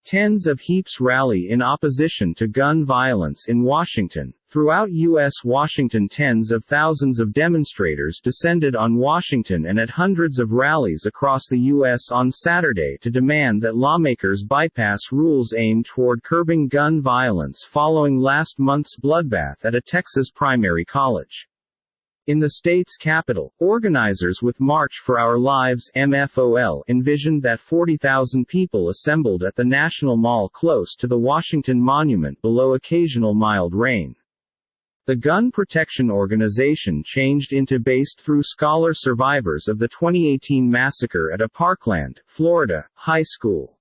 Tens of Heaps rally in opposition to gun violence in Washington. Throughout U.S. Washington, tens of thousands of demonstrators descended on Washington and at hundreds of rallies across the U.S. on Saturday to demand that lawmakers bypass rules aimed toward curbing gun violence following last month's bloodbath at a Texas primary college. In the state's capital, organizers with March for Our Lives (MFOL) envisioned that 40,000 people assembled at the National Mall close to the Washington Monument below occasional mild rain. The gun protection organization changed into based through scholar survivors of the 2018 massacre at a Parkland, Florida, high school.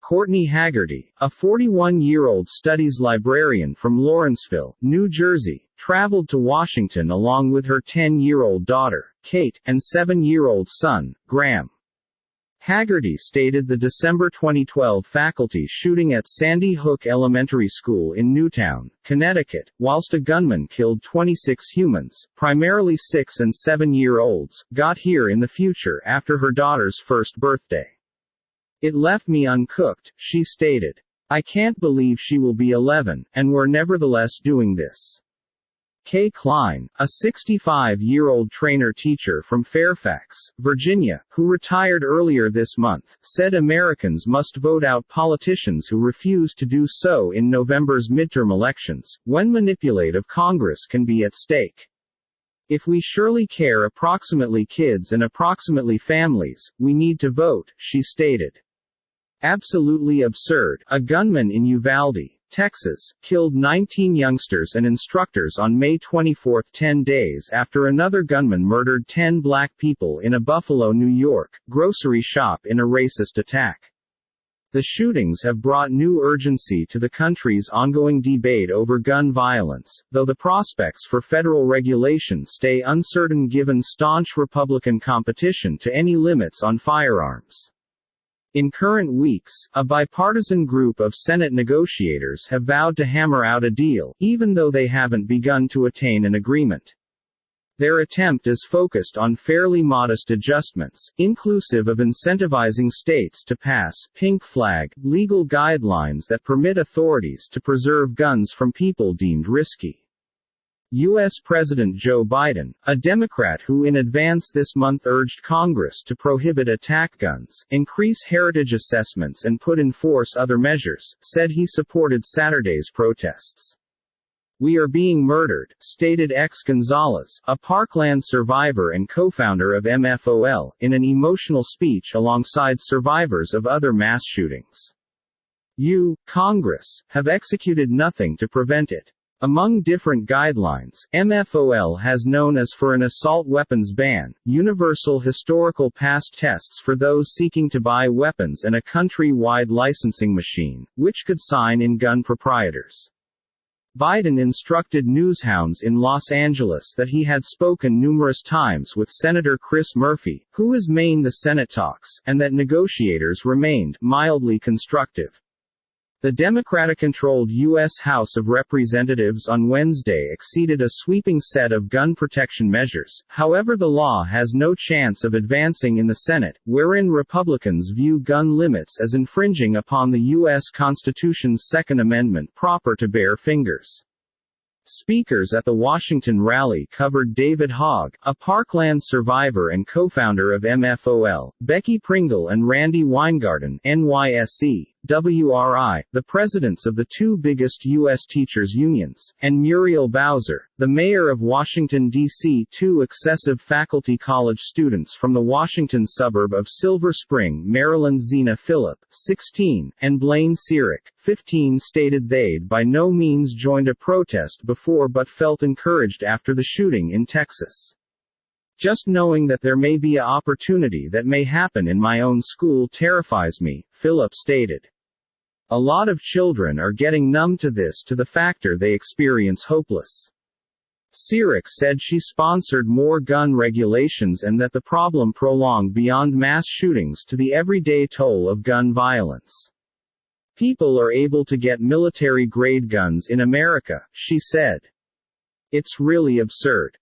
Courtney Haggerty, a 41-year-old studies librarian from Lawrenceville, New Jersey, traveled to Washington along with her 10-year-old daughter, Kate, and 7-year-old son, Graham. Haggerty stated the December 2012 faculty shooting at Sandy Hook Elementary School in Newtown, Connecticut, whilst a gunman killed 26 humans, primarily 6- and 7-year-olds, got here in the future after her daughter's first birthday. It left me uncooked, she stated. I can't believe she will be 11, and we're nevertheless doing this. Kay Klein, a 65-year-old trainer-teacher from Fairfax, Virginia, who retired earlier this month, said Americans must vote out politicians who refuse to do so in November's midterm elections, when manipulative Congress can be at stake. If we surely care approximately kids and approximately families, we need to vote, she stated. Absolutely absurd. A gunman in Uvalde, Texas, killed 19 youngsters and instructors on May 24, 10 days after another gunman murdered 10 black people in a Buffalo, New York, grocery shop in a racist attack. The shootings have brought new urgency to the country's ongoing debate over gun violence, though the prospects for federal regulation stay uncertain given staunch Republican competition to any limits on firearms. In current weeks, a bipartisan group of Senate negotiators have vowed to hammer out a deal, even though they haven't begun to attain an agreement. Their attempt is focused on fairly modest adjustments, inclusive of incentivizing states to pass pink flag legal guidelines that permit authorities to preserve guns from people deemed risky. U.S. President Joe Biden, a Democrat who in advance this month urged Congress to prohibit attack guns, increase heritage assessments and put in force other measures, said he supported Saturday's protests. We are being murdered, stated X Gonzalez, a Parkland survivor and co-founder of MFOL, in an emotional speech alongside survivors of other mass shootings. Congress, have executed nothing to prevent it. Among different guidelines, MFOL has known as for an assault weapons ban, universal historical past tests for those seeking to buy weapons and a country-wide licensing machine, which could sign in gun proprietors. Biden instructed newshounds in Los Angeles that he had spoken numerous times with Senator Chris Murphy, who is maining the Senate talks, and that negotiators remained mildly constructive. The Democratic-controlled U.S. House of Representatives on Wednesday exceeded a sweeping set of gun protection measures, however the law has no chance of advancing in the Senate, wherein Republicans view gun limits as infringing upon the U.S. Constitution's Second Amendment proper to bear fingers. Speakers at the Washington rally covered David Hogg, a Parkland survivor and co-founder of MFOL, Becky Pringle and Randy Weingarten, NYSE, WRI, the presidents of the two biggest U.S. teachers' unions, and Muriel Bowser, the mayor of Washington, D.C. Two excessive faculty college students from the Washington suburb of Silver Spring, Maryland, Zena Phillip, 16, and Blaine Sierick, 15, stated they'd by no means joined a protest before but felt encouraged after the shooting in Texas. Just knowing that there may be an opportunity that may happen in my own school terrifies me, Phillip stated. A lot of children are getting numb to this, to the factor they experience hopeless. Sierick said she sponsored more gun regulations and that the problem prolonged beyond mass shootings to the everyday toll of gun violence. People are able to get military-grade guns in America, she said. It's really absurd.